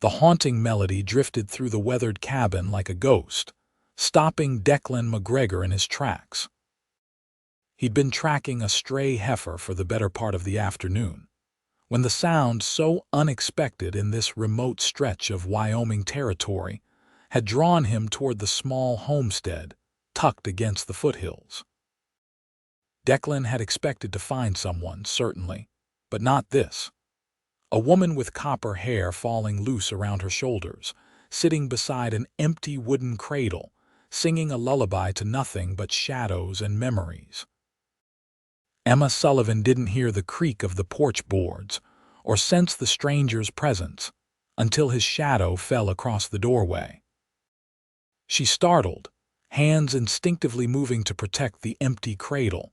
The haunting melody drifted through the weathered cabin like a ghost, stopping Declan McGregor in his tracks. He'd been tracking a stray heifer for the better part of the afternoon, when the sound, so unexpected in this remote stretch of Wyoming territory, had drawn him toward the small homestead tucked against the foothills. Declan had expected to find someone, certainly, but not this. A woman with copper hair falling loose around her shoulders, sitting beside an empty wooden cradle, singing a lullaby to nothing but shadows and memories. Emma Sullivan didn't hear the creak of the porch boards or sense the stranger's presence until his shadow fell across the doorway. She startled, hands instinctively moving to protect the empty cradle,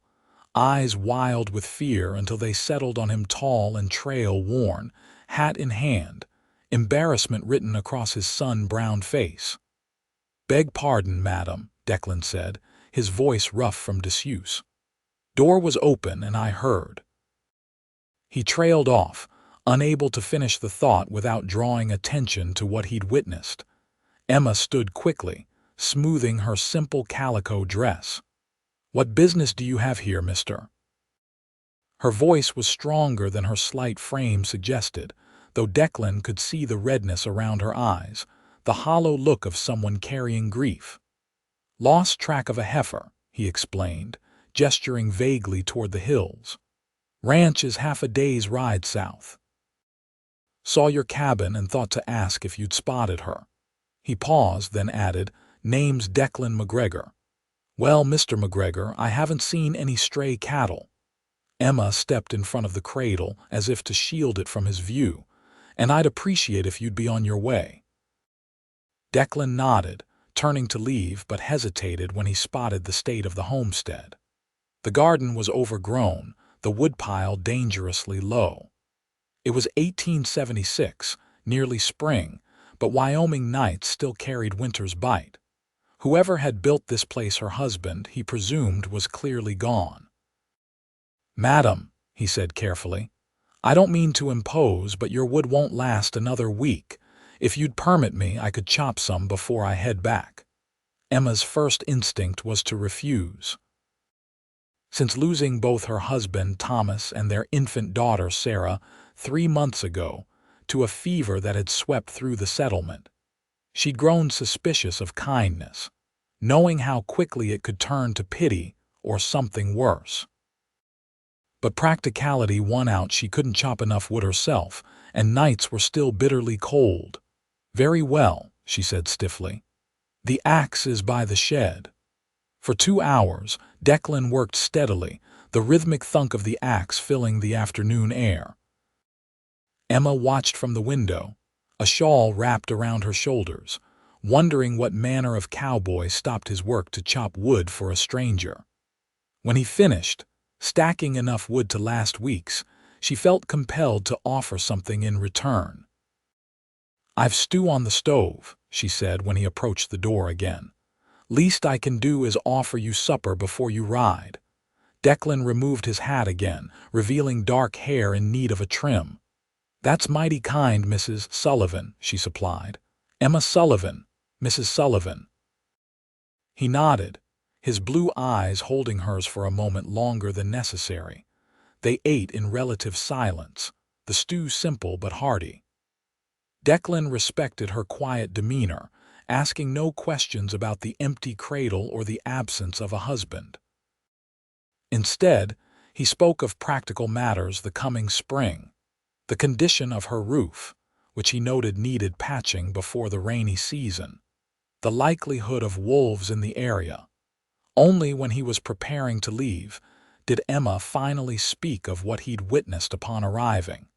eyes wild with fear until they settled on him, tall and trail-worn, hat in hand, embarrassment written across his sun-browned face. "Beg pardon, madam," Declan said, his voice rough from disuse. "Door was open and I heard." He trailed off, unable to finish the thought without drawing attention to what he'd witnessed. Emma stood quickly, smoothing her simple calico dress. "What business do you have here, mister?" Her voice was stronger than her slight frame suggested, though Declan could see the redness around her eyes, the hollow look of someone carrying grief. "Lost track of a heifer," he explained, gesturing vaguely toward the hills. "Ranch is half a day's ride south. Saw your cabin and thought to ask if you'd spotted her." He paused, then added, "Name's Declan McGregor." "Well, Mr. McGregor, I haven't seen any stray cattle." Emma stepped in front of the cradle as if to shield it from his view, "and I'd appreciate if you'd be on your way." Declan nodded, turning to leave, but hesitated when he spotted the state of the homestead. The garden was overgrown, the woodpile dangerously low. It was 1876, nearly spring, but Wyoming nights still carried winter's bite. Whoever had built this place, her husband, he presumed, was clearly gone. "Madam," he said carefully, "I don't mean to impose, but your wood won't last another week. If you'd permit me, I could chop some before I head back." Emma's first instinct was to refuse. Since losing both her husband, Thomas, and their infant daughter, Sarah, 3 months ago, to a fever that had swept through the settlement, she'd grown suspicious of kindness, knowing how quickly it could turn to pity or something worse. But practicality won out. She couldn't chop enough wood herself, and nights were still bitterly cold. "Very well," she said stiffly. "The axe is by the shed." For 2 hours, Declan worked steadily, the rhythmic thunk of the axe filling the afternoon air. Emma watched from the window, a shawl wrapped around her shoulders, wondering what manner of cowboy stopped his work to chop wood for a stranger. When he finished, stacking enough wood to last weeks, she felt compelled to offer something in return. "I've stew on the stove," she said when he approached the door again. "Least I can do is offer you supper before you ride." Declan removed his hat again, revealing dark hair in need of a trim. "That's mighty kind, Mrs. Sullivan," she supplied. "Emma Sullivan, Mrs. Sullivan." He nodded, his blue eyes holding hers for a moment longer than necessary. They ate in relative silence, the stew simple but hearty. Declan respected her quiet demeanor, asking no questions about the empty cradle or the absence of a husband. Instead, he spoke of practical matters: the coming spring, the condition of her roof, which he noted needed patching before the rainy season, the likelihood of wolves in the area. Only when he was preparing to leave did Emma finally speak of what he'd witnessed upon arriving.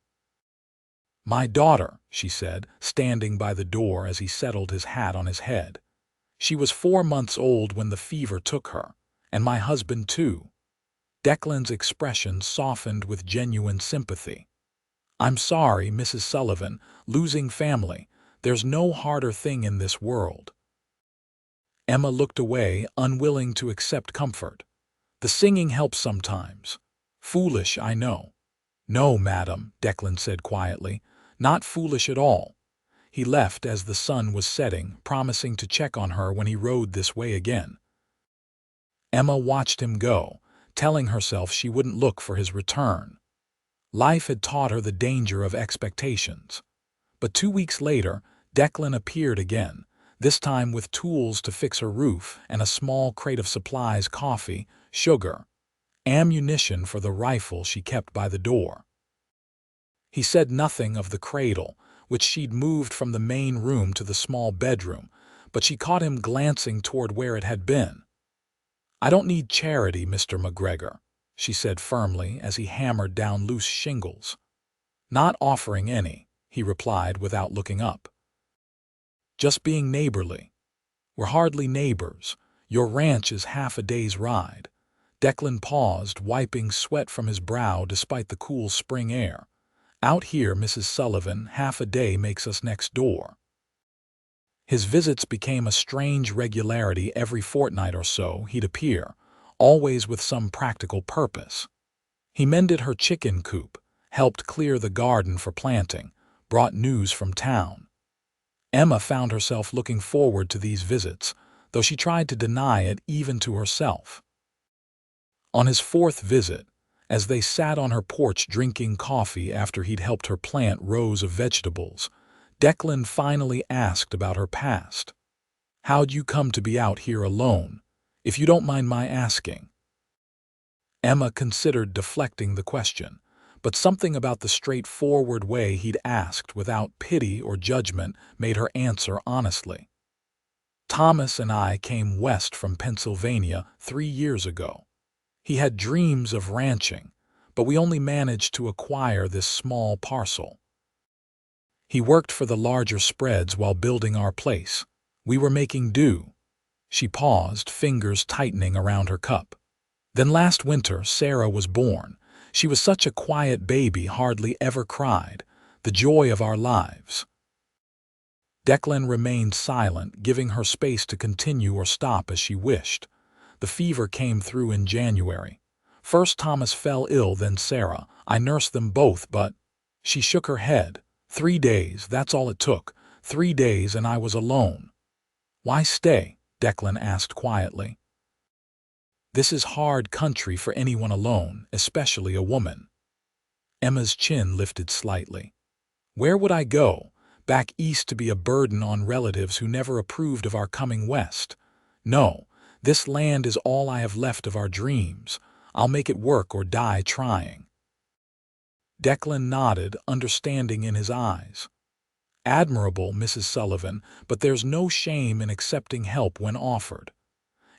"My daughter," she said, standing by the door as he settled his hat on his head. "She was 4 months old when the fever took her, and my husband too." Declan's expression softened with genuine sympathy. "I'm sorry, Mrs. Sullivan, losing family. There's no harder thing in this world." Emma looked away, unwilling to accept comfort. "The singing helps sometimes. Foolish, I know." "No, madam," Declan said quietly. "Not foolish at all. He left as the sun was setting, promising to check on her when he rode this way again. Emma watched him go, telling herself she wouldn't look for his return. Life had taught her the danger of expectations. But 2 weeks later, Declan appeared again, this time with tools to fix her roof and a small crate of supplies: coffee, sugar, ammunition for the rifle she kept by the door. He said nothing of the cradle, which she'd moved from the main room to the small bedroom, but she caught him glancing toward where it had been. "I don't need charity, Mr. McGregor," she said firmly as he hammered down loose shingles. "Not offering any," he replied without looking up. "Just being neighborly." "We're hardly neighbors. Your ranch is half a day's ride." Declan paused, wiping sweat from his brow despite the cool spring air. "Out here, Mrs. Sullivan, half a day makes us next door." His visits became a strange regularity. Every fortnight or so he'd appear, always with some practical purpose. He mended her chicken coop, helped clear the garden for planting, brought news from town. Emma found herself looking forward to these visits, though she tried to deny it even to herself. On his fourth visit, as they sat on her porch drinking coffee after he'd helped her plant rows of vegetables, Declan finally asked about her past. "How'd you come to be out here alone, if you don't mind my asking?" Emma considered deflecting the question, but something about the straightforward way he'd asked without pity or judgment made her answer honestly. "Thomas and I came west from Pennsylvania 3 years ago. He had dreams of ranching, but we only managed to acquire this small parcel. He worked for the larger spreads while building our place. We were making do." She paused, fingers tightening around her cup. "Then last winter, Sarah was born. She was such a quiet baby, hardly ever cried. The joy of our lives." Declan remained silent, giving her space to continue or stop as she wished. "The fever came through in January. First Thomas fell ill, then Sarah. I nursed them both, but—" She shook her head. 3 days, that's all it took. 3 days and I was alone." "Why stay?" Declan asked quietly. "This is hard country for anyone alone, especially a woman." Emma's chin lifted slightly. "Where would I go? Back east to be a burden on relatives who never approved of our coming west? No, this land is all I have left of our dreams. I'll make it work or die trying." Declan nodded, understanding in his eyes. "Admirable, Mrs. Sullivan, but there's no shame in accepting help when offered."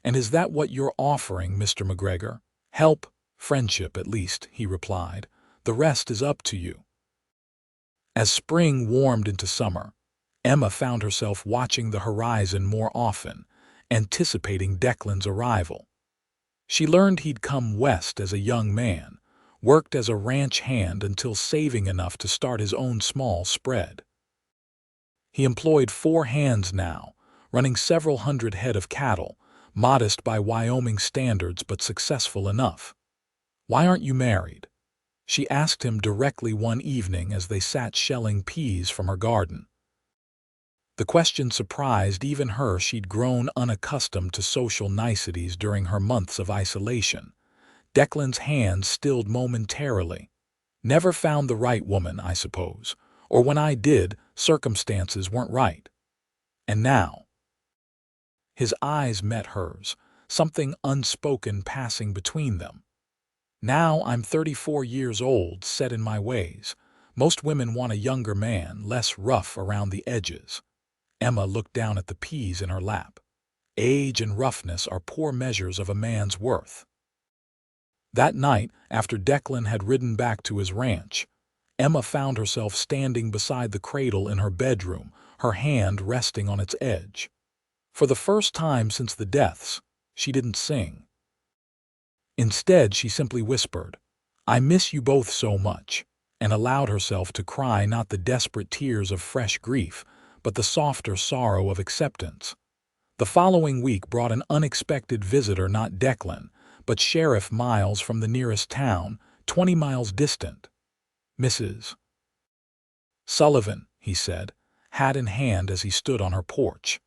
"And is that what you're offering, Mr. McGregor?" "Help, friendship at least," he replied. "The rest is up to you." As spring warmed into summer, Emma found herself watching the horizon more often, anticipating Declan's arrival. She learned he'd come west as a young man, worked as a ranch hand until saving enough to start his own small spread. He employed 4 hands now, running several hundred head of cattle, modest by Wyoming standards but successful enough. "Why aren't you married?" she asked him directly one evening as they sat shelling peas from her garden. The question surprised even her. She'd grown unaccustomed to social niceties during her months of isolation. Declan's hand stilled momentarily. "Never found the right woman, I suppose. Or when I did, circumstances weren't right." "And now?" His eyes met hers, something unspoken passing between them. "Now I'm 34 years old, set in my ways. Most women want a younger man, less rough around the edges." Emma looked down at the peas in her lap. "Age and roughness are poor measures of a man's worth." That night, after Declan had ridden back to his ranch, Emma found herself standing beside the cradle in her bedroom, her hand resting on its edge. For the first time since the deaths, she didn't sing. Instead, she simply whispered, "I miss you both so much," and allowed herself to cry, not the desperate tears of fresh grief, but the softer sorrow of acceptance. The following week brought an unexpected visitor, not Declan, but Sheriff Miles from the nearest town, 20 miles distant. "Mrs. Sullivan," he said, hat in hand as he stood on her porch.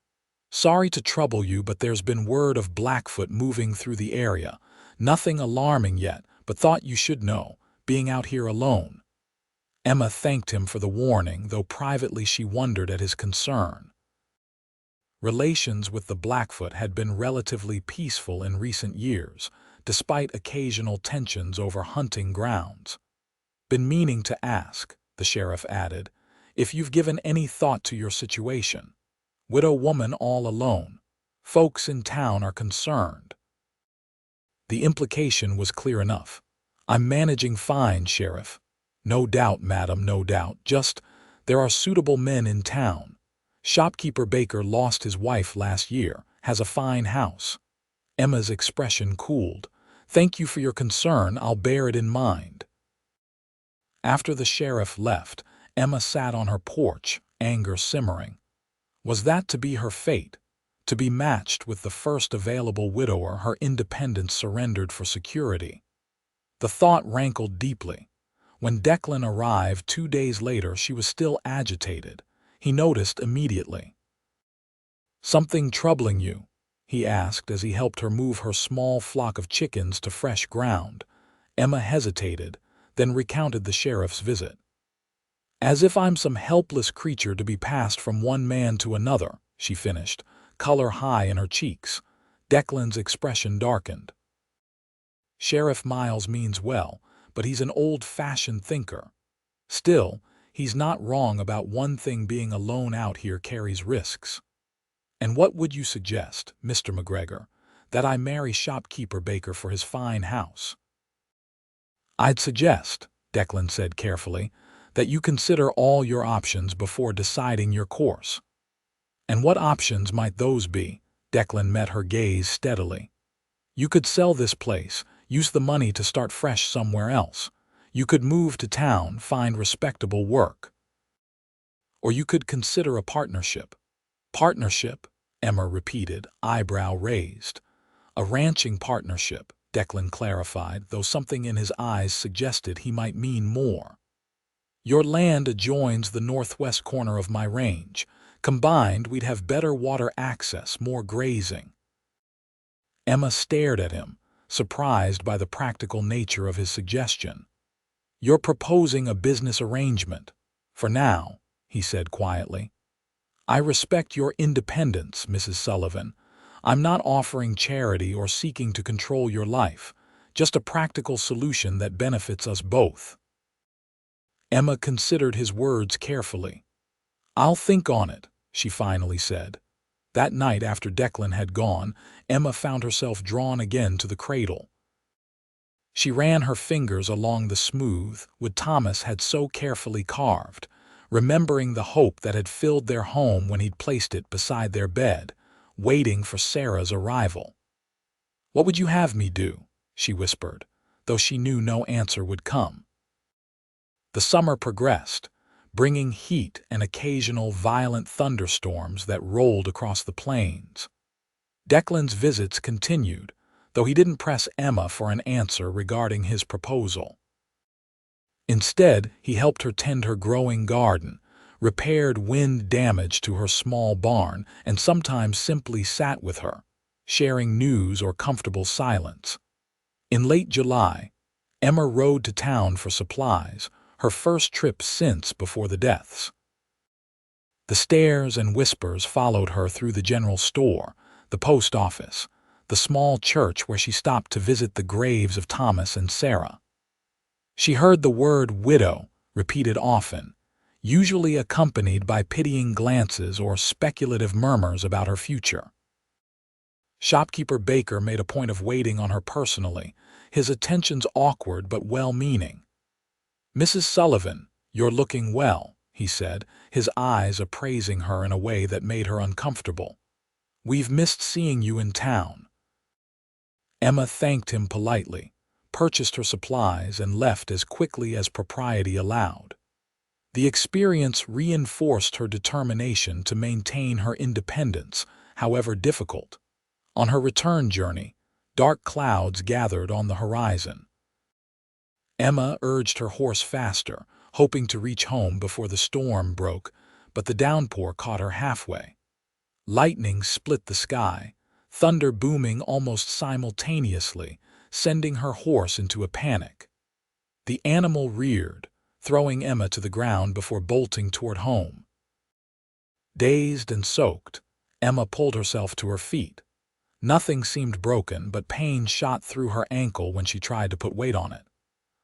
"Sorry to trouble you, but there's been word of Blackfoot moving through the area. Nothing alarming yet, but thought you should know, being out here alone." Emma thanked him for the warning, though privately she wondered at his concern. Relations with the Blackfoot had been relatively peaceful in recent years, despite occasional tensions over hunting grounds. "Been meaning to ask," the sheriff added, "if you've given any thought to your situation. Widow woman all alone. Folks in town are concerned." The implication was clear enough. "I'm managing fine, Sheriff." "No doubt, madam, no doubt. Just, there are suitable men in town. Shopkeeper Baker lost his wife last year, has a fine house." Emma's expression cooled. "Thank you for your concern, I'll bear it in mind." After the sheriff left, Emma sat on her porch, anger simmering. Was that to be her fate? To be matched with the first available widower her independence surrendered for security? The thought rankled deeply. When Declan arrived 2 days later, she was still agitated. He noticed immediately. "Something troubling you?" he asked as he helped her move her small flock of chickens to fresh ground. Emma hesitated, then recounted the sheriff's visit. "As if I'm some helpless creature to be passed from one man to another," she finished, color high in her cheeks. Declan's expression darkened. "Sheriff Miles means well, but he's an old-fashioned thinker. Still, he's not wrong about one thing: being alone out here carries risks." "And what would you suggest, Mr. McGregor? That I marry Shopkeeper Baker for his fine house?" "I'd suggest," Declan said carefully, "that you consider all your options before deciding your course." "And what options might those be?" Declan met her gaze steadily. "You could sell this place, use the money to start fresh somewhere else. You could move to town, find respectable work. Or you could consider a partnership." "Partnership?" Emma repeated, eyebrow raised. "A ranching partnership," Declan clarified, though something in his eyes suggested he might mean more. "Your land adjoins the northwest corner of my range. Combined, we'd have better water access, more grazing." Emma stared at him, surprised by the practical nature of his suggestion. "You're proposing a business arrangement, for now," he said quietly. "I respect your independence, Mrs. Sullivan. I'm not offering charity or seeking to control your life, just a practical solution that benefits us both." Emma considered his words carefully. "I'll think on it," she finally said. That night, after Declan had gone, Emma found herself drawn again to the cradle. She ran her fingers along the smooth wood Thomas had so carefully carved, remembering the hope that had filled their home when he'd placed it beside their bed, waiting for Sarah's arrival. "What would you have me do?" she whispered, though she knew no answer would come. The summer progressed, bringing heat and occasional violent thunderstorms that rolled across the plains. Declan's visits continued, though he didn't press Emma for an answer regarding his proposal. Instead, he helped her tend her growing garden, repaired wind damage to her small barn, and sometimes simply sat with her, sharing news or comfortable silence. In late July, Emma rode to town for supplies, her first trip since before the deaths. The stares and whispers followed her through the general store, the post office, the small church where she stopped to visit the graves of Thomas and Sarah. She heard the word widow repeated often, usually accompanied by pitying glances or speculative murmurs about her future. Shopkeeper Baker made a point of waiting on her personally, his attentions awkward but well-meaning. "Mrs. Sullivan, you're looking well," he said, his eyes appraising her in a way that made her uncomfortable. "We've missed seeing you in town." Emma thanked him politely, purchased her supplies, and left as quickly as propriety allowed. The experience reinforced her determination to maintain her independence, however difficult. On her return journey, dark clouds gathered on the horizon. Emma urged her horse faster, hoping to reach home before the storm broke, but the downpour caught her halfway. Lightning split the sky, thunder booming almost simultaneously, sending her horse into a panic. The animal reared, throwing Emma to the ground before bolting toward home. Dazed and soaked, Emma pulled herself to her feet. Nothing seemed broken, but pain shot through her ankle when she tried to put weight on it.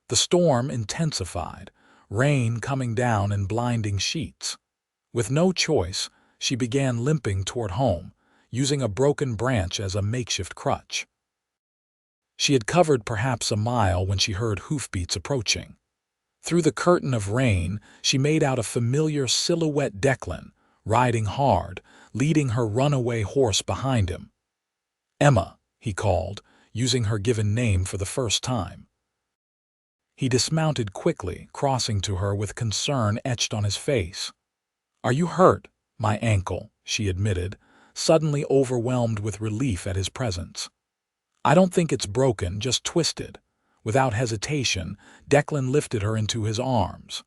The storm intensified, rain coming down in blinding sheets. With no choice, she began limping toward home, using a broken branch as a makeshift crutch. She had covered perhaps a mile when she heard hoofbeats approaching. Through the curtain of rain, she made out a familiar silhouette Declan, riding hard, leading her runaway horse behind him. "Emma," he called, using her given name for the first time. He dismounted quickly, crossing to her with concern etched on his face. "Are you hurt?" "My ankle," she admitted, suddenly overwhelmed with relief at his presence. "I don't think it's broken, just twisted." Without hesitation, Declan lifted her into his arms.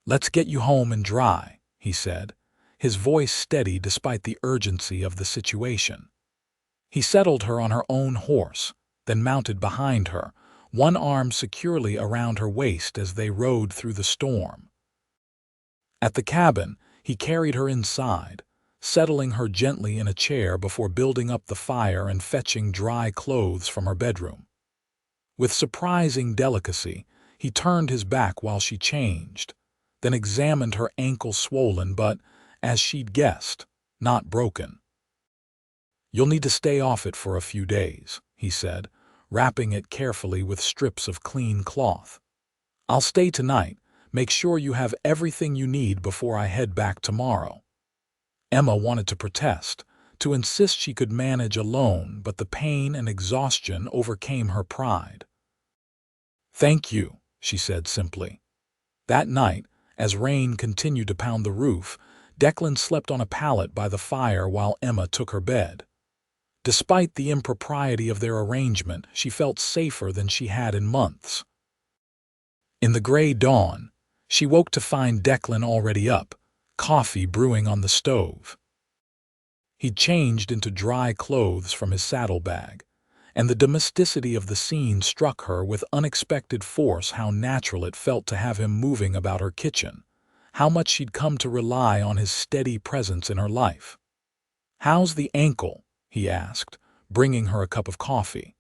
"Let's get you home and dry," he said, his voice steady despite the urgency of the situation. He settled her on her own horse, then mounted behind her, one arm securely around her waist as they rode through the storm. At the cabin, he carried her inside, settling her gently in a chair before building up the fire and fetching dry clothes from her bedroom. With surprising delicacy, he turned his back while she changed, then examined her ankle swollen but, as she'd guessed, not broken. "You'll need to stay off it for a few days," he said, wrapping it carefully with strips of clean cloth. "I'll stay tonight. Make sure you have everything you need before I head back tomorrow." Emma wanted to protest, to insist she could manage alone, but the pain and exhaustion overcame her pride. "Thank you," she said simply. That night, as rain continued to pound the roof, Declan slept on a pallet by the fire while Emma took her bed. Despite the impropriety of their arrangement, she felt safer than she had in months. In the gray dawn, she woke to find Declan already up, coffee brewing on the stove. He'd changed into dry clothes from his saddlebag, and the domesticity of the scene struck her with unexpected force how natural it felt to have him moving about her kitchen, how much she'd come to rely on his steady presence in her life. "How's the ankle?" he asked, bringing her a cup of coffee.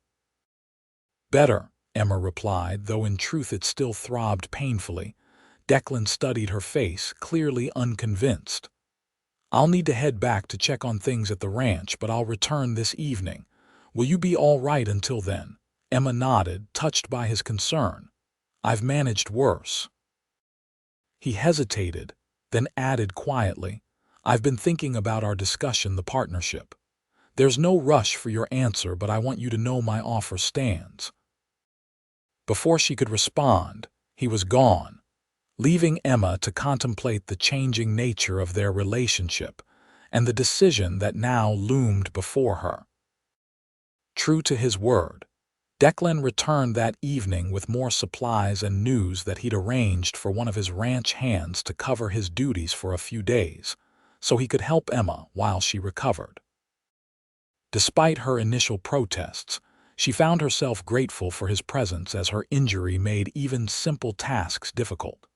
"Better," Emma replied, though in truth it still throbbed painfully. Declan studied her face, clearly unconvinced. "I'll need to head back to check on things at the ranch, but I'll return this evening. Will you be all right until then?" Emma nodded, touched by his concern. "I've managed worse." He hesitated, then added quietly, "I've been thinking about our discussion, the partnership. There's no rush for your answer, but I want you to know my offer stands." Before she could respond, he was gone, leaving Emma to contemplate the changing nature of their relationship and the decision that now loomed before her. True to his word, Declan returned that evening with more supplies and news that he'd arranged for one of his ranch hands to cover his duties for a few days, so he could help Emma while she recovered. Despite her initial protests, she found herself grateful for his presence as her injury made even simple tasks difficult.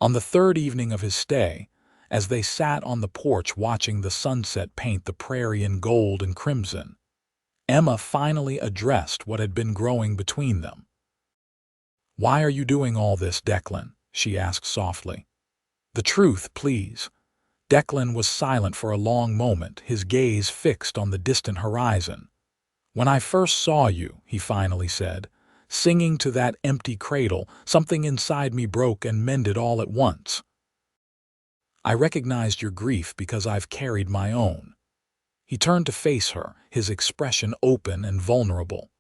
On the third evening of his stay, as they sat on the porch watching the sunset paint the prairie in gold and crimson, Emma finally addressed what had been growing between them. "Why are you doing all this, Declan?" she asked softly. "The truth, please." Declan was silent for a long moment, his gaze fixed on the distant horizon. "When I first saw you," he finally said, "singing to that empty cradle, something inside me broke and mended all at once. I recognized your grief because I've carried my own." He turned to face her, his expression open and vulnerable.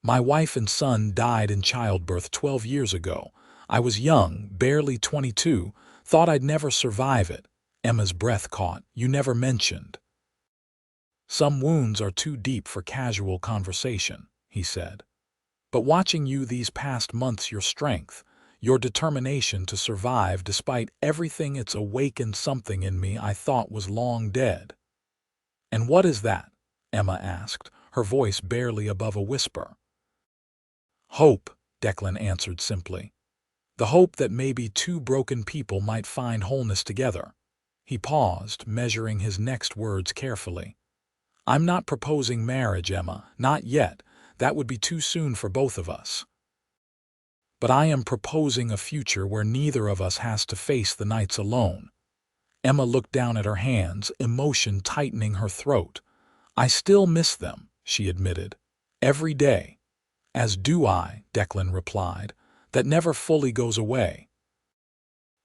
"My wife and son died in childbirth 12 years ago. I was young, barely 22, thought I'd never survive it." Emma's breath caught. "You never mentioned." "Some wounds are too deep for casual conversation," he said. "But watching you these past months, your strength, Your determination to survive despite everything, it's awakened something in me I thought was long dead." "And what is that?" Emma asked, her voice barely above a whisper. "Hope," Declan answered simply. "The hope that maybe two broken people might find wholeness together." He paused, measuring his next words carefully. "I'm not proposing marriage, Emma, not yet. That would be too soon for both of us. But I am proposing a future where neither of us has to face the nights alone." Emma looked down at her hands, emotion tightening her throat. "I still miss them," she admitted. "Every day." "As do I," Declan replied. "That never fully goes away.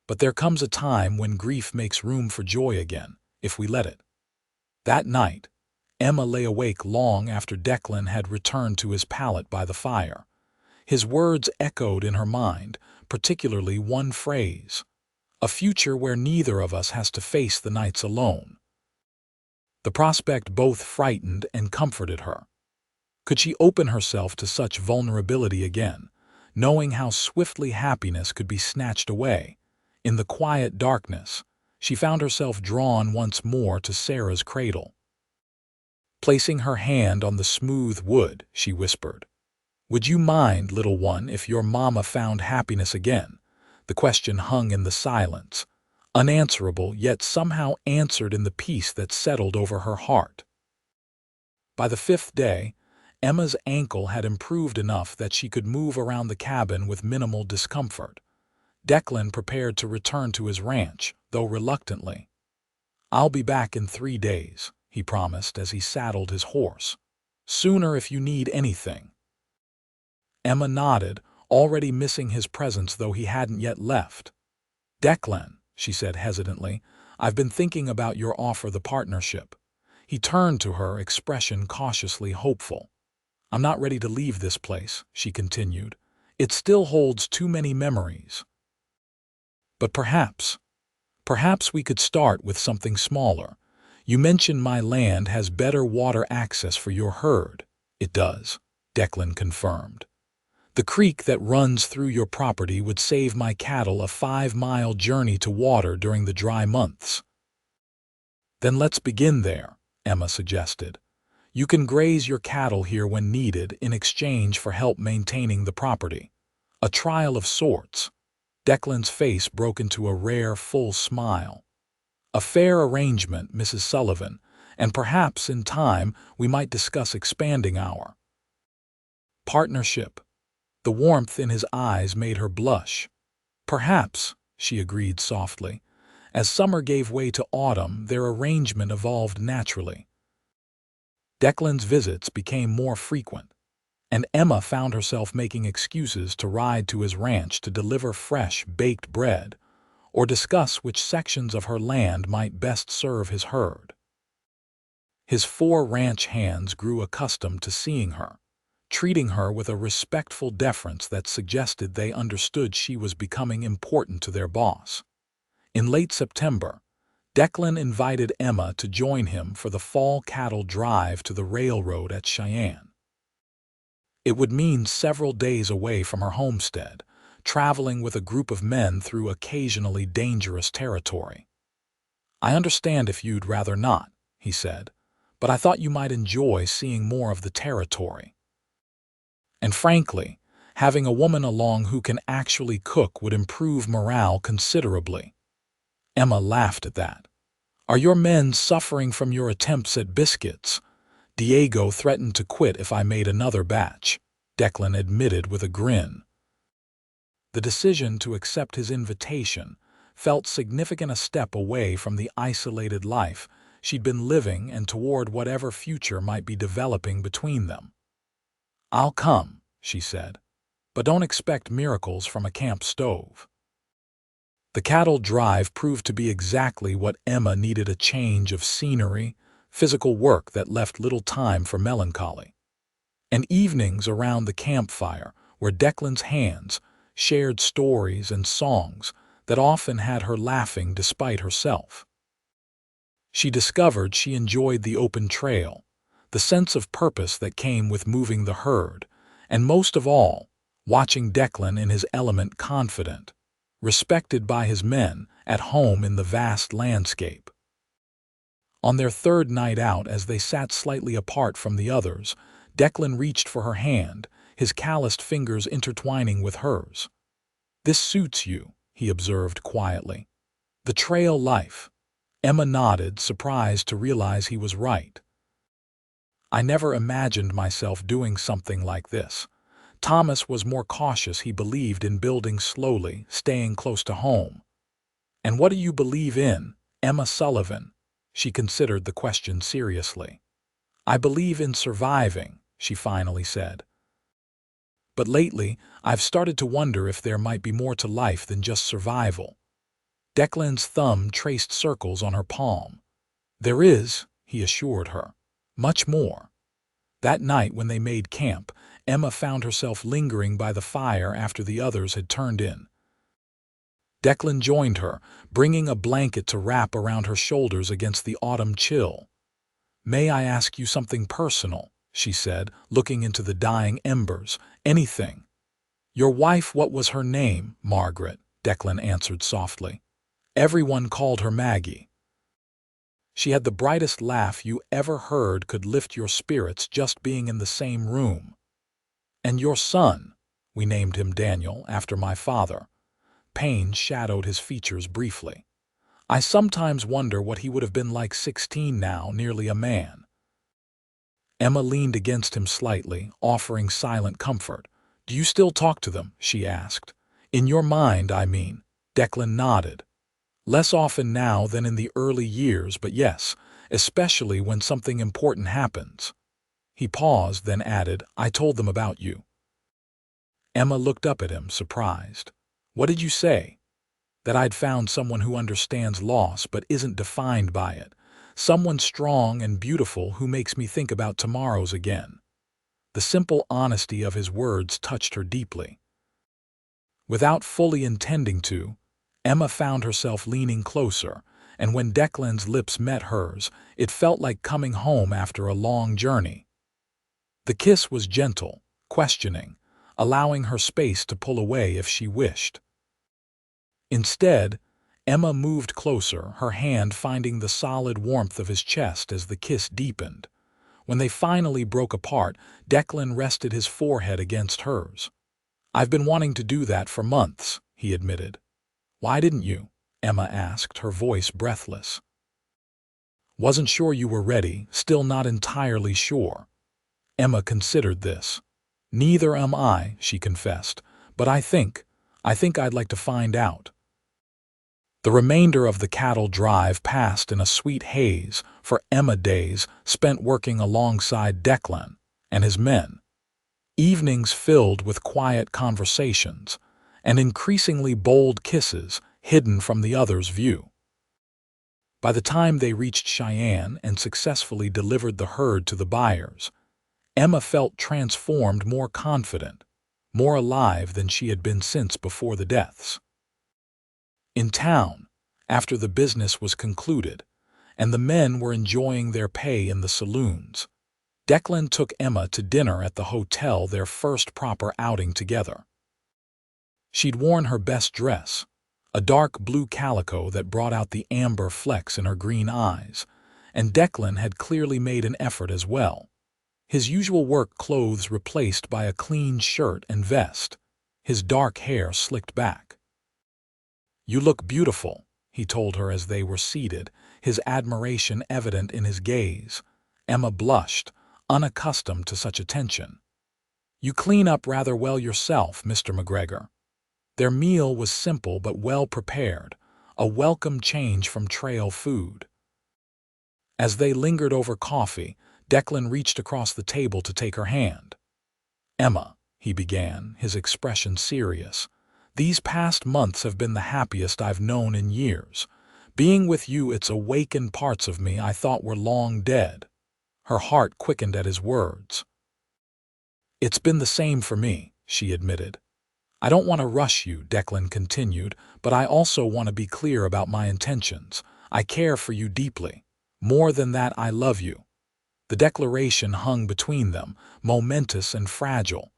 But there comes a time when grief makes room for joy again, if we let it." That night, Emma lay awake long after Declan had returned to his pallet by the fire. His words echoed in her mind, particularly one phrase: "A future where neither of us has to face the nights alone." The prospect both frightened and comforted her. Could she open herself to such vulnerability again, knowing how swiftly happiness could be snatched away? In the quiet darkness, she found herself drawn once more to Sarah's cradle. Placing her hand on the smooth wood, she whispered, "Would you mind, little one, if your mama found happiness again?" The question hung in the silence, unanswerable, yet somehow answered in the peace that settled over her heart. By the 5th day, Emma's ankle had improved enough that she could move around the cabin with minimal discomfort. Declan prepared to return to his ranch, though reluctantly. "I'll be back in 3 days," he promised as he saddled his horse. "Sooner if you need anything." Emma nodded, already missing his presence though he hadn't yet left. "Declan," she said hesitantly, "I've been thinking about your offer, the partnership." He turned to her, expression cautiously hopeful. "I'm not ready to leave this place," she continued. "It still holds too many memories. But perhaps we could start with something smaller. You mentioned my land has better water access for your herd." "It does," Declan confirmed. "The creek that runs through your property would save my cattle a 5-mile journey to water during the dry months." "Then let's begin there," Emma suggested. "You can graze your cattle here when needed in exchange for help maintaining the property. A trial of sorts." Declan's face broke into a rare, full smile. "A fair arrangement, Mrs. Sullivan, and perhaps in time we might discuss expanding our partnership." The warmth in his eyes made her blush. "Perhaps," she agreed softly. As summer gave way to autumn, their arrangement evolved naturally. Declan's visits became more frequent, and Emma found herself making excuses to ride to his ranch to deliver fresh, baked bread, or discuss which sections of her land might best serve his herd. His 4 ranch hands grew accustomed to seeing her, treating her with a respectful deference that suggested they understood she was becoming important to their boss. In late September, Declan invited Emma to join him for the fall cattle drive to the railroad at Cheyenne. It would mean several days away from her homestead, traveling with a group of men through occasionally dangerous territory. "I understand if you'd rather not," he said, "but I thought you might enjoy seeing more of the territory. And frankly, having a woman along who can actually cook would improve morale considerably." Emma laughed at that. "Are your men suffering from your attempts at biscuits?" "Diego threatened to quit if I made another batch," Declan admitted with a grin. The decision to accept his invitation felt significant, a step away from the isolated life she'd been living and toward whatever future might be developing between them. "I'll come," she said, "but don't expect miracles from a camp stove." The cattle drive proved to be exactly what Emma needed: a change of scenery, physical work that left little time for melancholy. And evenings around the campfire, where Declan's hands shared stories and songs that often had her laughing despite herself. She discovered she enjoyed the open trail, the sense of purpose that came with moving the herd, and most of all, watching Declan in his element, confident, respected by his men, at home in the vast landscape. On their third night out, as they sat slightly apart from the others, Declan reached for her hand, his calloused fingers intertwining with hers. "This suits you," he observed quietly. "The trail life." Emma nodded, surprised to realize he was right. "I never imagined myself doing something like this." Thomas was more cautious. He believed in building slowly, staying close to home. "And what do you believe in, Emma Sullivan?" She considered the question seriously. "I believe in surviving," she finally said. "But lately, I've started to wonder if there might be more to life than just survival." Declan's thumb traced circles on her palm. "There is," he assured her. "Much more." That night when they made camp, Emma found herself lingering by the fire after the others had turned in. Declan joined her, bringing a blanket to wrap around her shoulders against the autumn chill. "May I ask you something personal?" she said, looking into the dying embers. "Anything." "Your wife, what was her name?" "Margaret," Declan answered softly. "Everyone called her Maggie. She had the brightest laugh you ever heard, could lift your spirits just being in the same room. And your son?" "We named him Daniel, after my father." Pain shadowed his features briefly. "I sometimes wonder what he would have been like 16 now, nearly a man." Emma leaned against him slightly, offering silent comfort. "Do you still talk to them?" she asked. "In your mind, I mean." Declan nodded. "Less often now than in the early years, but yes, especially when something important happens." He paused, then added, "I told them about you." Emma looked up at him, surprised. "What did you say?" "That I'd found someone who understands loss but isn't defined by it. Someone strong and beautiful who makes me think about tomorrows again." The simple honesty of his words touched her deeply. Without fully intending to, Emma found herself leaning closer, and when Declan's lips met hers, it felt like coming home after a long journey. The kiss was gentle, questioning, allowing her space to pull away if she wished. Instead, Emma moved closer, her hand finding the solid warmth of his chest as the kiss deepened. When they finally broke apart, Declan rested his forehead against hers. "I've been wanting to do that for months," he admitted. "Why didn't you?" Emma asked, her voice breathless. "Wasn't sure you were ready, still not entirely sure." Emma considered this. "Neither am I," she confessed, "but I think I'd like to find out." The remainder of the cattle drive passed in a sweet haze for Emma, days spent working alongside Declan and his men. Evenings filled with quiet conversations and increasingly bold kisses hidden from the others' view. By the time they reached Cheyenne and successfully delivered the herd to the buyers, Emma felt transformed, more confident, more alive than she had been since before the deaths. In town, after the business was concluded, and the men were enjoying their pay in the saloons, Declan took Emma to dinner at the hotel, their first proper outing together. She'd worn her best dress, a dark blue calico that brought out the amber flecks in her green eyes, and Declan had clearly made an effort as well. His usual work clothes replaced by a clean shirt and vest, his dark hair slicked back. "You look beautiful," he told her as they were seated, his admiration evident in his gaze. Emma blushed, unaccustomed to such attention. "You clean up rather well yourself, Mr. McGregor." Their meal was simple but well prepared, a welcome change from trail food. As they lingered over coffee, Declan reached across the table to take her hand. "Emma," he began, his expression serious, "these past months have been the happiest I've known in years. Being with you, it's awakened parts of me I thought were long dead." Her heart quickened at his words. "It's been the same for me," she admitted. "I don't want to rush you," Declan continued, "but I also want to be clear about my intentions. I care for you deeply. More than that, I love you." The declaration hung between them, momentous and fragile.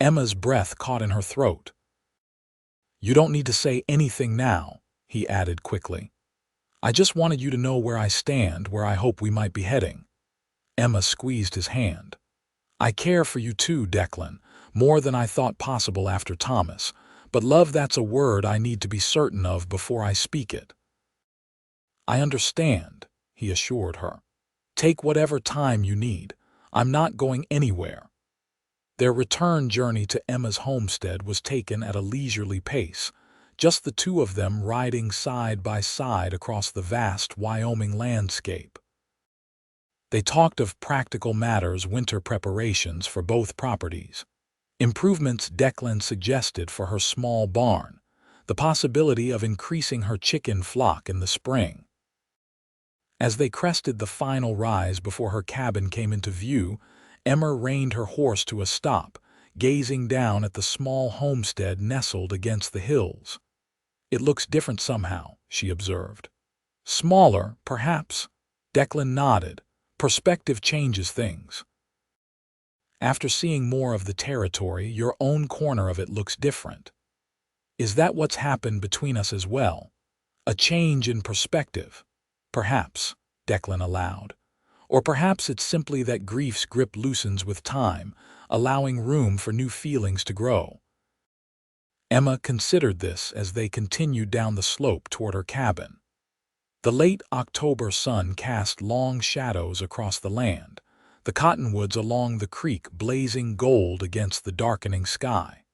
Emma's breath caught in her throat. "You don't need to say anything now," he added quickly. "I just wanted you to know where I stand, where I hope we might be heading." Emma squeezed his hand. "I care for you too, Declan, more than I thought possible after Thomas, but love, that's a word I need to be certain of before I speak it." "I understand," he assured her. "Take whatever time you need. I'm not going anywhere." Their return journey to Emma's homestead was taken at a leisurely pace, just the two of them riding side by side across the vast Wyoming landscape. They talked of practical matters, winter preparations for both properties, improvements Declan suggested for her small barn, the possibility of increasing her chicken flock in the spring. As they crested the final rise before her cabin came into view, Emma reined her horse to a stop, gazing down at the small homestead nestled against the hills. "It looks different somehow," she observed. "Smaller, perhaps?" Declan nodded. "Perspective changes things. After seeing more of the territory, your own corner of it looks different." "Is that what's happened between us as well? A change in perspective?" "Perhaps," Declan allowed. "Or perhaps it's simply that grief's grip loosens with time, allowing room for new feelings to grow." Emma considered this as they continued down the slope toward her cabin. The late October sun cast long shadows across the land, the cottonwoods along the creek blazing gold against the darkening sky.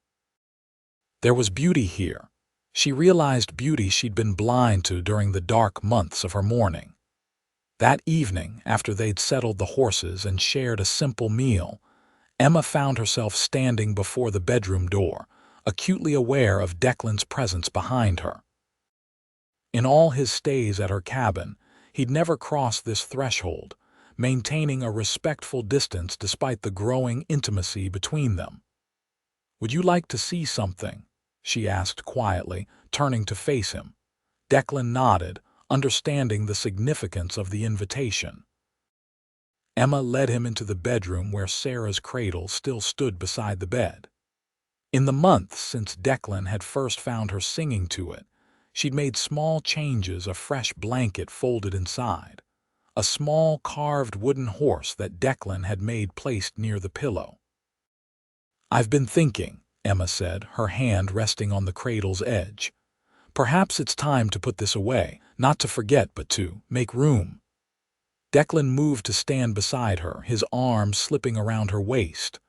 There was beauty here. She realized beauty she'd been blind to during the dark months of her mourning. That evening, after they'd settled the horses and shared a simple meal, Emma found herself standing before the bedroom door, acutely aware of Declan's presence behind her. In all his stays at her cabin, he'd never crossed this threshold, maintaining a respectful distance despite the growing intimacy between them. "Would you like to see something?" she asked quietly, turning to face him. Declan nodded, understanding the significance of the invitation. Emma led him into the bedroom where Sarah's cradle still stood beside the bed. In the months since Declan had first found her singing to it, she'd made small changes: a fresh blanket folded inside, a small carved wooden horse that Declan had made placed near the pillow. "I've been thinking," Emma said, her hand resting on the cradle's edge. "Perhaps it's time to put this away, not to forget but to make room." Declan moved to stand beside her, his arm slipping around her waist.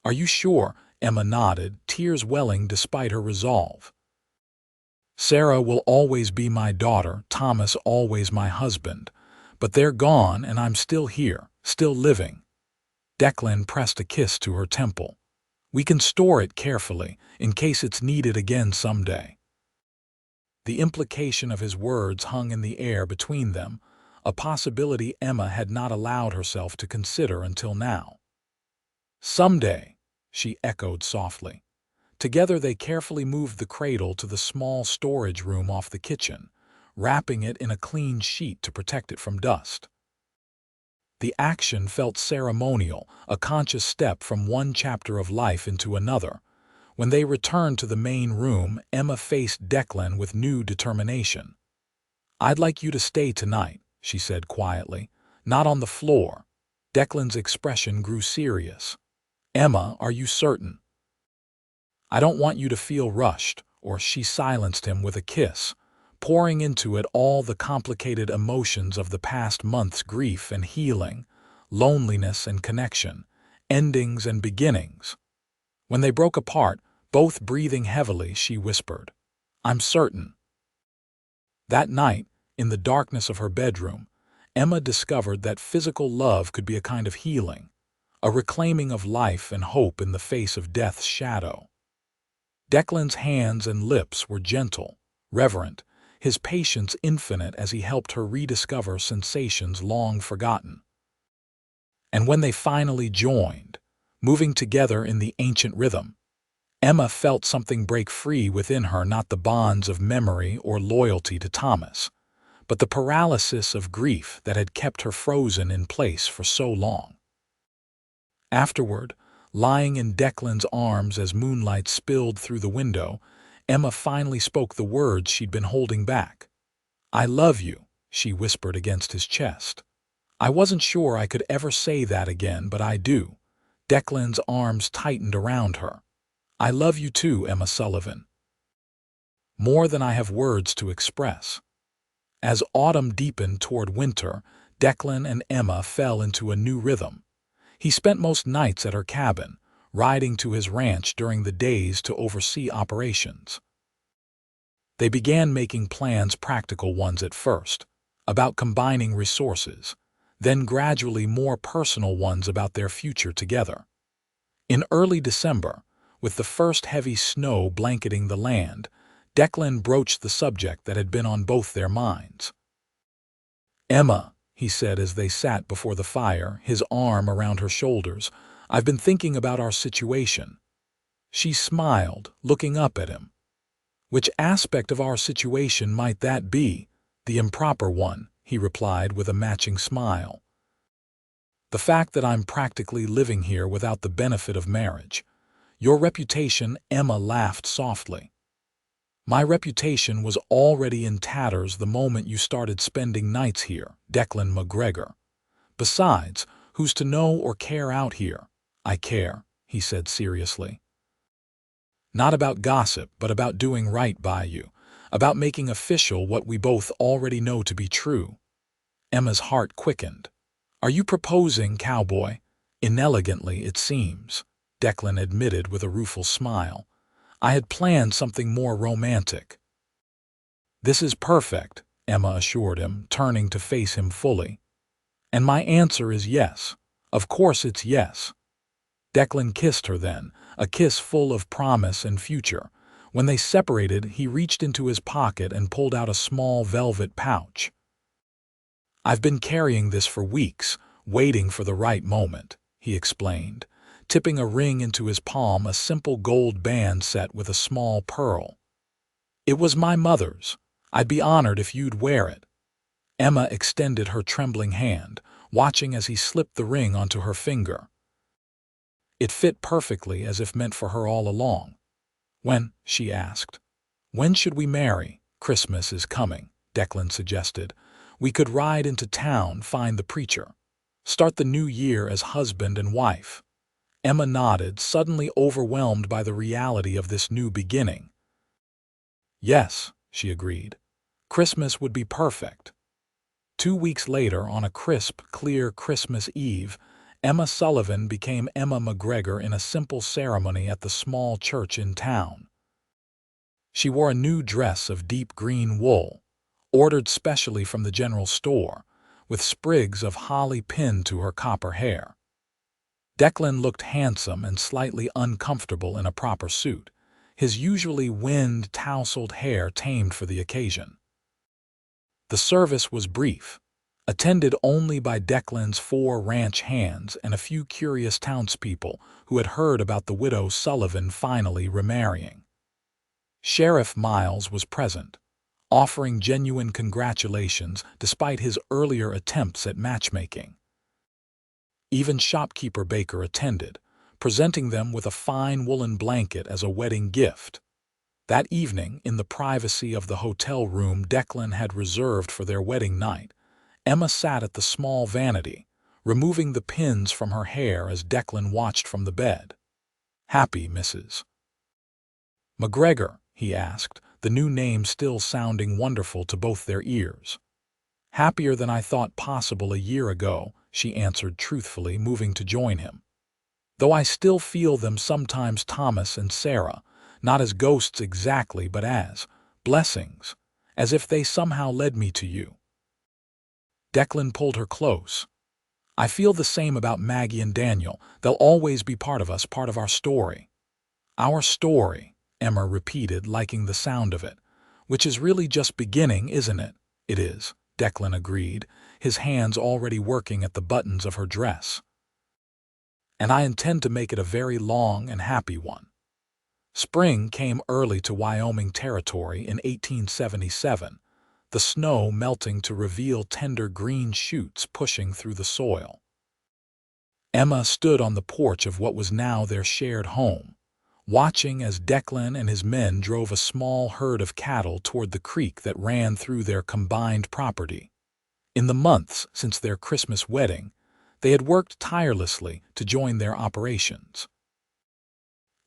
"Are you sure?" Emma nodded, tears welling despite her resolve. "Sarah will always be my daughter, Thomas always my husband, but they're gone and I'm still here, still living." Declan pressed a kiss to her temple. "We can store it carefully, in case it's needed again someday." The implication of his words hung in the air between them, a possibility Emma had not allowed herself to consider until now. "Someday," she echoed softly. Together they carefully moved the cradle to the small storage room off the kitchen, wrapping it in a clean sheet to protect it from dust. The action felt ceremonial, a conscious step from one chapter of life into another. When they returned to the main room, Emma faced Declan with new determination. "I'd like you to stay tonight," she said quietly. "Not on the floor." Declan's expression grew serious. "Emma, are you certain?" "I don't want you to feel rushed," or she silenced him with a kiss, pouring into it all the complicated emotions of the past month's grief and healing, loneliness and connection, endings and beginnings. When they broke apart, both breathing heavily, she whispered, "I'm certain." That night, in the darkness of her bedroom, Emma discovered that physical love could be a kind of healing, a reclaiming of life and hope in the face of death's shadow. Declan's hands and lips were gentle, reverent, his patience infinite as he helped her rediscover sensations long forgotten. And when they finally joined, moving together in the ancient rhythm, Emma felt something break free within her, not the bonds of memory or loyalty to Thomas, but the paralysis of grief that had kept her frozen in place for so long. Afterward, Lying in Declan's arms as moonlight spilled through the window, Emma finally spoke the words she'd been holding back. "I love you," she whispered against his chest. "I wasn't sure I could ever say that again, but I do." Declan's arms tightened around her. "I love you too, Emma Sullivan. More than I have words to express." As autumn deepened toward winter, Declan and Emma fell into a new rhythm. He spent most nights at her cabin, riding to his ranch during the days to oversee operations. They began making plans, practical ones at first, about combining resources, then gradually more personal ones about their future together. In early December, with the first heavy snow blanketing the land, Declan broached the subject that had been on both their minds. "Emma," he said as they sat before the fire, his arm around her shoulders, "I've been thinking about our situation." She smiled, looking up at him. "Which aspect of our situation might that be?" "The improper one," he replied with a matching smile. "The fact that I'm practically living here without the benefit of marriage. Your reputation," Emma laughed softly. "My reputation was already in tatters the moment you started spending nights here, Declan McGregor. Besides, who's to know or care out here?" "I care," he said seriously. "Not about gossip, but about doing right by you, about making official what we both already know to be true." Emma's heart quickened. "Are you proposing, Cowboy?" "Inelegantly, it seems," Declan admitted with a rueful smile. "I had planned something more romantic." "This is perfect," Emma assured him, turning to face him fully. "And my answer is yes. Of course it's yes." Declan kissed her then, a kiss full of promise and future. When they separated, he reached into his pocket and pulled out a small velvet pouch. "I've been carrying this for weeks, waiting for the right moment," he explained, tipping a ring into his palm, a simple gold band set with a small pearl. "It was my mother's. I'd be honored if you'd wear it." Emma extended her trembling hand, watching as he slipped the ring onto her finger. It fit perfectly, as if meant for her all along. "When?" she asked. "When should we marry?" "Christmas is coming," Declan suggested. "We could ride into town, find the preacher. Start the new year as husband and wife." Emma nodded, suddenly overwhelmed by the reality of this new beginning. "Yes," she agreed. "Christmas would be perfect." 2 weeks later, on a crisp, clear Christmas Eve, Emma Sullivan became Emma McGregor in a simple ceremony at the small church in town. She wore a new dress of deep green wool, ordered specially from the general store, with sprigs of holly pinned to her copper hair. Declan looked handsome and slightly uncomfortable in a proper suit, his usually wind-tousled hair tamed for the occasion. The service was brief, attended only by Declan's 4 ranch hands and a few curious townspeople who had heard about the widow Sullivan finally remarrying. Sheriff Miles was present, offering genuine congratulations despite his earlier attempts at matchmaking. Even shopkeeper Baker attended, presenting them with a fine woolen blanket as a wedding gift. That evening, in the privacy of the hotel room Declan had reserved for their wedding night, Emma sat at the small vanity, removing the pins from her hair as Declan watched from the bed. "Happy, Mrs. McGregor?" he asked, the new name still sounding wonderful to both their ears. "Happier than I thought possible a year ago," she answered truthfully, moving to join him. "Though I still feel them sometimes, Thomas and Sarah, not as ghosts exactly, but as blessings, as if they somehow led me to you." Declan pulled her close. "I feel the same about Maggie and Daniel. They'll always be part of us, part of our story." "Our story," Emma repeated, liking the sound of it. "Which is really just beginning, isn't it?" "It is," Declan agreed, his hands already working at the buttons of her dress. "And I intend to make it a very long and happy one." Spring came early to Wyoming territory in 1877, the snow melting to reveal tender green shoots pushing through the soil. Emma stood on the porch of what was now their shared home, watching as Declan and his men drove a small herd of cattle toward the creek that ran through their combined property. In the months since their Christmas wedding, they had worked tirelessly to join their operations.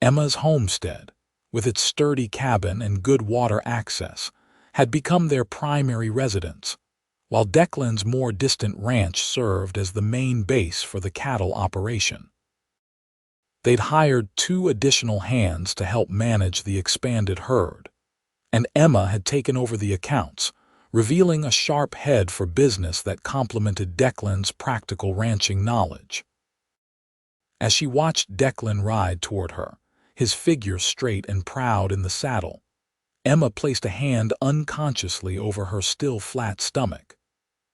Emma's homestead, with its sturdy cabin and good water access, had become their primary residence, while Declan's more distant ranch served as the main base for the cattle operation. They'd hired 2 additional hands to help manage the expanded herd, and Emma had taken over the accounts, revealing a sharp head for business that complemented Declan's practical ranching knowledge. As she watched Declan ride toward her, his figure straight and proud in the saddle, Emma placed a hand unconsciously over her still flat stomach.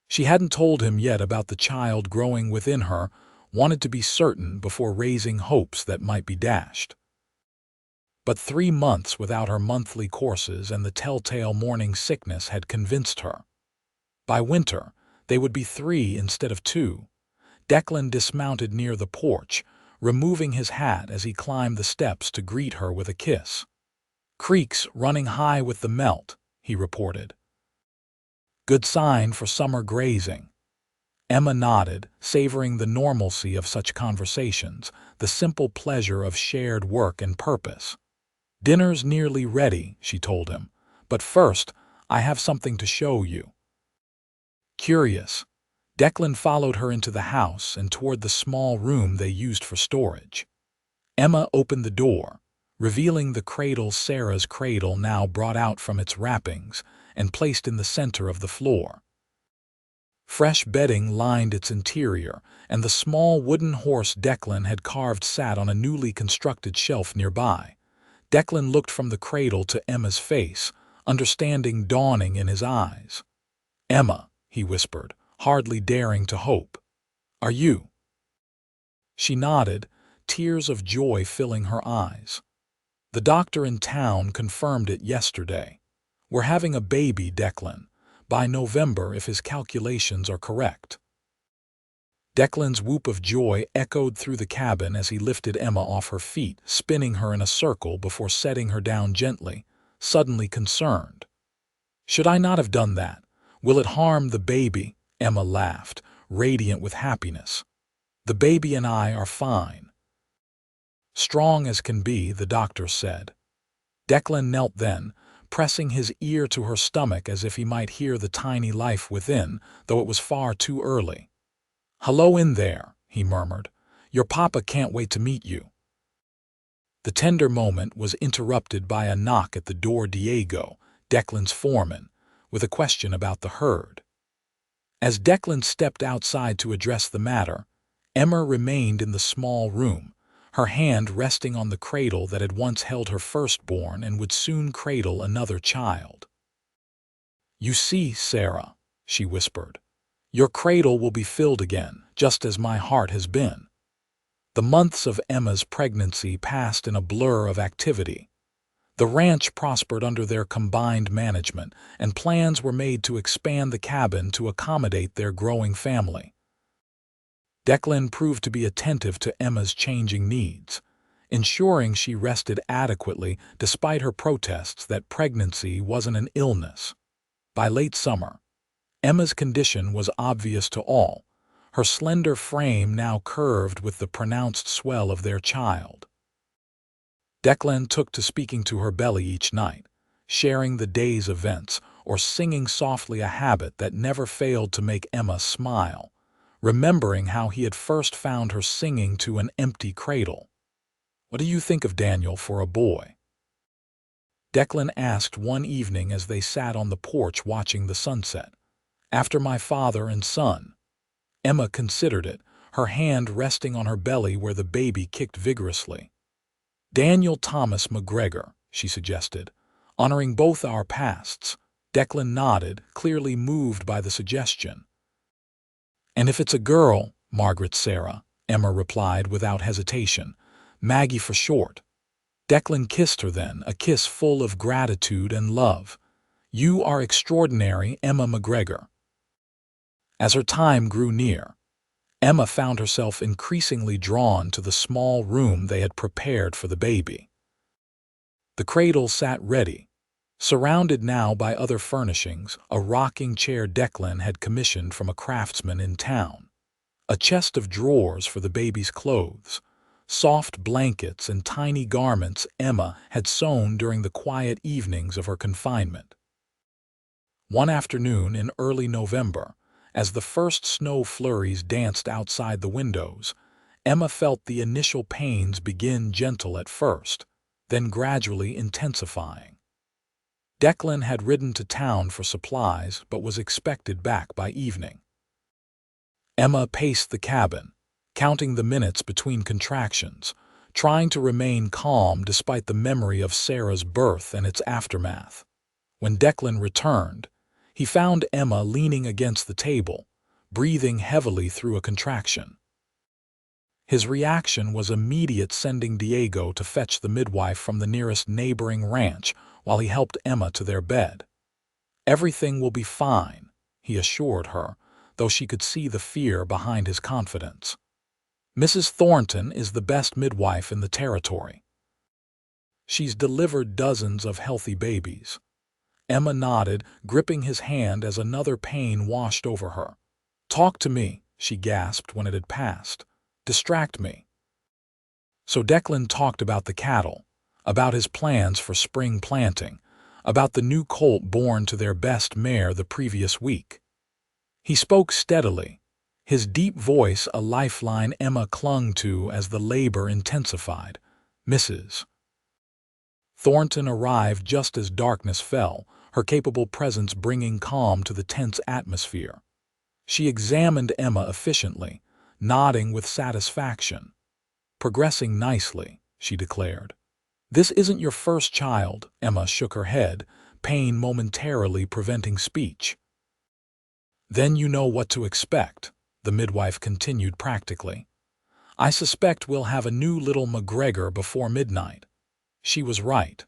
She hadn't told him yet about the child growing within her, wanted to be certain before raising hopes that might be dashed. But 3 months without her monthly courses and the telltale morning sickness had convinced her. By winter, they would be 3 instead of 2. Declan dismounted near the porch, removing his hat as he climbed the steps to greet her with a kiss. "Creeks running high with the melt," he reported. "Good sign for summer grazing." Emma nodded, savoring the normalcy of such conversations, the simple pleasure of shared work and purpose. "Dinner's nearly ready," she told him, "but first, I have something to show you." Curious, Declan followed her into the house and toward the small room they used for storage. Emma opened the door, revealing the cradle, Sarah's cradle, now brought out from its wrappings and placed in the center of the floor. Fresh bedding lined its interior, and the small wooden horse Declan had carved sat on a newly constructed shelf nearby. Declan looked from the cradle to Emma's face, understanding dawning in his eyes. "Emma," he whispered, hardly daring to hope. "Are you?" She nodded, tears of joy filling her eyes. "The doctor in town confirmed it yesterday. We're having a baby, Declan, by November if his calculations are correct." Declan's whoop of joy echoed through the cabin as he lifted Emma off her feet, spinning her in a circle before setting her down gently, suddenly concerned. "Should I not have done that? Will it harm the baby?" Emma laughed, radiant with happiness. "The baby and I are fine." "Strong as can be," the doctor said. Declan knelt then, pressing his ear to her stomach as if he might hear the tiny life within, though it was far too early. "Hello in there," he murmured. "Your papa can't wait to meet you." The tender moment was interrupted by a knock at the door. Diego, Declan's foreman, with a question about the herd. As Declan stepped outside to address the matter, Emma remained in the small room, her hand resting on the cradle that had once held her firstborn and would soon cradle another child. "You see, Sarah," she whispered, "your cradle will be filled again, just as my heart has been." The months of Emma's pregnancy passed in a blur of activity. The ranch prospered under their combined management, and plans were made to expand the cabin to accommodate their growing family. Declan proved to be attentive to Emma's changing needs, ensuring she rested adequately despite her protests that pregnancy wasn't an illness. By late summer, Emma's condition was obvious to all, her slender frame now curved with the pronounced swell of their child. Declan took to speaking to her belly each night, sharing the day's events or singing softly, a habit that never failed to make Emma smile, remembering how he had first found her singing to an empty cradle. "What do you think of Daniel for a boy?" Declan asked one evening as they sat on the porch watching the sunset. "After my father and son." Emma considered it, her hand resting on her belly where the baby kicked vigorously. "Daniel Thomas McGregor," she suggested, "honoring both our pasts." Declan nodded, clearly moved by the suggestion. "And if it's a girl, Margaret Sarah," Emma replied without hesitation, "Maggie for short." Declan kissed her then, a kiss full of gratitude and love. "You are extraordinary, Emma McGregor." As her time grew near, Emma found herself increasingly drawn to the small room they had prepared for the baby. The cradle sat ready, surrounded now by other furnishings, a rocking chair Declan had commissioned from a craftsman in town, a chest of drawers for the baby's clothes, soft blankets and tiny garments Emma had sewn during the quiet evenings of her confinement. One afternoon in early November, as the first snow flurries danced outside the windows, Emma felt the initial pains begin gentle at first, then gradually intensifying. Declan had ridden to town for supplies but was expected back by evening. Emma paced the cabin, counting the minutes between contractions, trying to remain calm despite the memory of Sarah's birth and its aftermath. When Declan returned, he found Emma leaning against the table, breathing heavily through a contraction. His reaction was immediate, sending Diego to fetch the midwife from the nearest neighboring ranch while he helped Emma to their bed. "Everything will be fine," he assured her, though she could see the fear behind his confidence. "Mrs. Thornton is the best midwife in the territory. She's delivered dozens of healthy babies." Emma nodded, gripping his hand as another pain washed over her. "Talk to me," she gasped when it had passed. "Distract me." So Declan talked about the cattle, about his plans for spring planting, about the new colt born to their best mare the previous week. He spoke steadily, his deep voice a lifeline Emma clung to as the labor intensified. Mrs. Thornton arrived just as darkness fell, her capable presence bringing calm to the tense atmosphere. She examined Emma efficiently, nodding with satisfaction. "Progressing nicely," she declared. "This isn't your first child," Emma shook her head, pain momentarily preventing speech. "Then you know what to expect," the midwife continued practically. "I suspect we'll have a new little McGregor before midnight." She was right.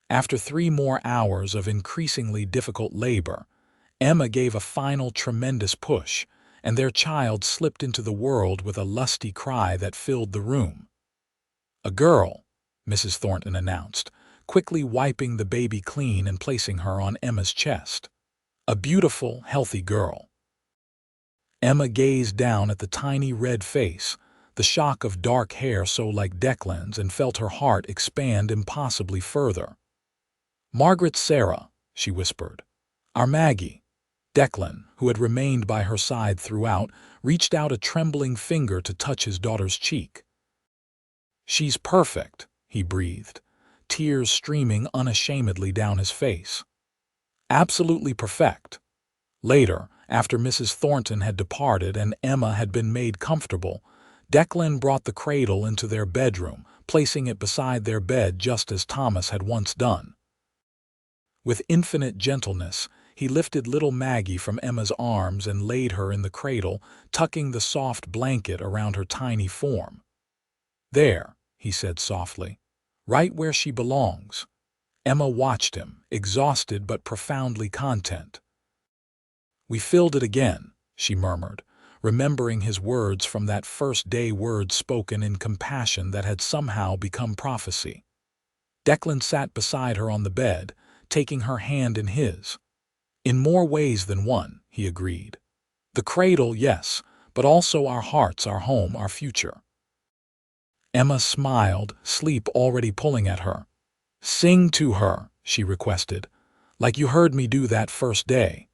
After 3 more hours of increasingly difficult labor, Emma gave a final tremendous push, and their child slipped into the world with a lusty cry that filled the room. "A girl," Mrs. Thornton announced, quickly wiping the baby clean and placing her on Emma's chest. "A beautiful, healthy girl." Emma gazed down at the tiny red face, the shock of dark hair so like Declan's, and felt her heart expand impossibly further. "Margaret Sarah," she whispered. "Our Maggie." Declan, who had remained by her side throughout, reached out a trembling finger to touch his daughter's cheek. "She's perfect," he breathed, tears streaming unashamedly down his face. "Absolutely perfect." Later, after Mrs. Thornton had departed and Emma had been made comfortable, Declan brought the cradle into their bedroom, placing it beside their bed just as Thomas had once done. With infinite gentleness, he lifted little Maggie from Emma's arms and laid her in the cradle, tucking the soft blanket around her tiny form. "There," he said softly, "right where she belongs." Emma watched him, exhausted but profoundly content. "We filled it again," she murmured, remembering his words from that first day, words spoken in compassion that had somehow become prophecy. Declan sat beside her on the bed, taking her hand in his. "In more ways than one," he agreed. "The cradle, yes, but also our hearts, our home, our future." Emma smiled, sleep already pulling at her. "Sing to her," she requested, "like you heard me do that first day."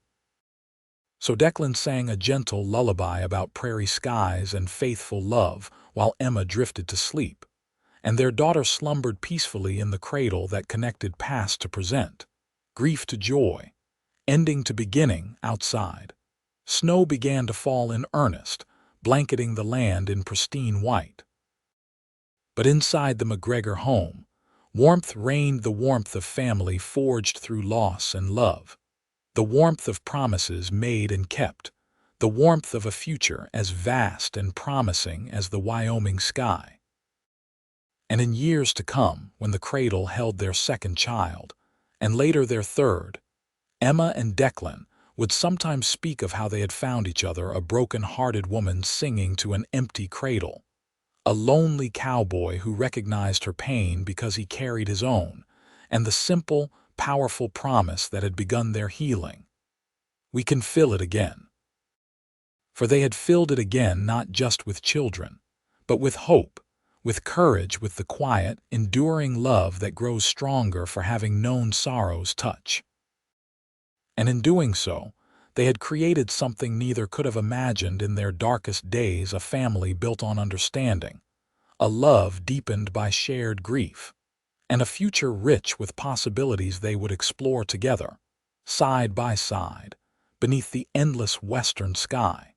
So Declan sang a gentle lullaby about prairie skies and faithful love while Emma drifted to sleep, and their daughter slumbered peacefully in the cradle that connected past to present, grief to joy, ending to beginning outside. Snow began to fall in earnest, blanketing the land in pristine white. But inside the McGregor home, warmth reigned, the warmth of family forged through loss and love, the warmth of promises made and kept, the warmth of a future as vast and promising as the Wyoming sky. And in years to come, when the cradle held their second child, and later their third, Emma and Declan would sometimes speak of how they had found each other, a broken-hearted woman singing to an empty cradle, a lonely cowboy who recognized her pain because he carried his own, and the simple, powerful promise that had begun their healing. We can fill it again. For they had filled it again not just with children, but with hope, with courage, with the quiet, enduring love that grows stronger for having known sorrow's touch. And in doing so, they had created something neither could have imagined in their darkest days, a family built on understanding, a love deepened by shared grief, and a future rich with possibilities they would explore together, side by side, beneath the endless western sky.